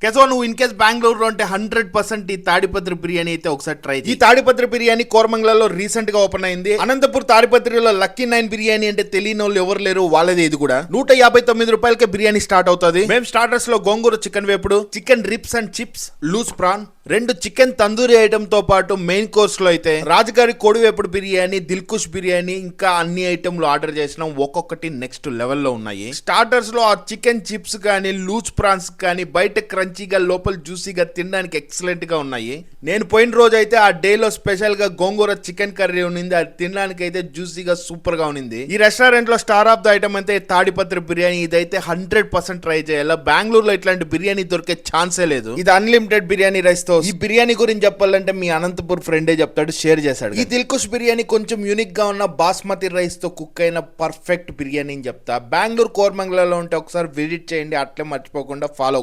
కేశవ, నువ్వు in case బెంగళూరులో అంటే 100% ఈ తాడిపత్రి బిర్యానీ అయితే ఒకసారి ట్రై చేయి. ఈ తాడిపత్రి బిర్యానీ కోరమంగళలో రీసెంట్ గా ఓపెన్ అయింది. అనంతపూర్ తాడిపత్రిలో లక్కీ 9 బిర్యానీ అంటే తెలియని వాళ్ళు ఎవరు లేరు, వాళ్ళదే ఇది కూడా. 159 రూపాయలకే బిర్యానీ స్టార్ట్ అవుతుంది. మేము స్టార్టర్స్ లో గోంగూర చికెన్ వేపుడు, chicken ribs and chips, loose prawn, 2 chicken tandoori item తో పాటు మెయిన్ కోర్స్ లో అయితే రాజుగారి కోడి వేపుడు బిర్యానీ, దిల్కుష్ బిర్యానీ, ఇంకా అన్ని ఐటమ్లు ఆర్డర్ చేసినాం. ఒక్కొక్కటి నెక్స్ట్ లెవెల్లో ఉన్నాయి. స్టార్టర్స్ లో ఆ చికెన్ చిప్స్ కానీ, లూజ్ ప్రాన్స్ కానీ బయట క్రంచీగా లోపల జ్యూసీగా తినడానికి ఎక్సలెంట్ గా ఉన్నాయి. నేను పోయిన రోజు అయితే ఆ డే లో స్పెషల్ గా గోంగూర చికెన్ కర్రీ ఉన్నింది. అది తినడానికి అయితే జ్యూసీగా సూపర్ గా ఉన్నింది. ఈ రెస్టారెంట్ లో స్టార్ ఆఫ్ ద ఐటమ్ అయితే తాడిపత్రి బిర్యానీ. ఇదైతే 100% ట్రై చేయాలి. బెంగళూరులో ఇట్లాంటి బిర్యానీ దొరికే ఛాన్సే లేదు. ఇది అన్లిమిటెడ్ బిర్యానీ రైస్ తో. ఈ బిర్యానీ గురించి చెప్పాలంటే మీ అనంతపూర్ ఫ్రెండే చెప్తాడు, షేర్ చేశాడు. ఈ దిల్కుష్ బిర్యానీ కొంచెం యూనిక్ గా ఉన్న బాస్మతి రైస్ తో కుక్ అయిన పర్ఫెక్ట్ బిర్యానీ అని చెప్తా. బెంగళూరు కోరమంగళలో ఉంటే ఒకసారి విజిట్ చేయండి. అట్లే మర్చిపోకుండా ఫాలో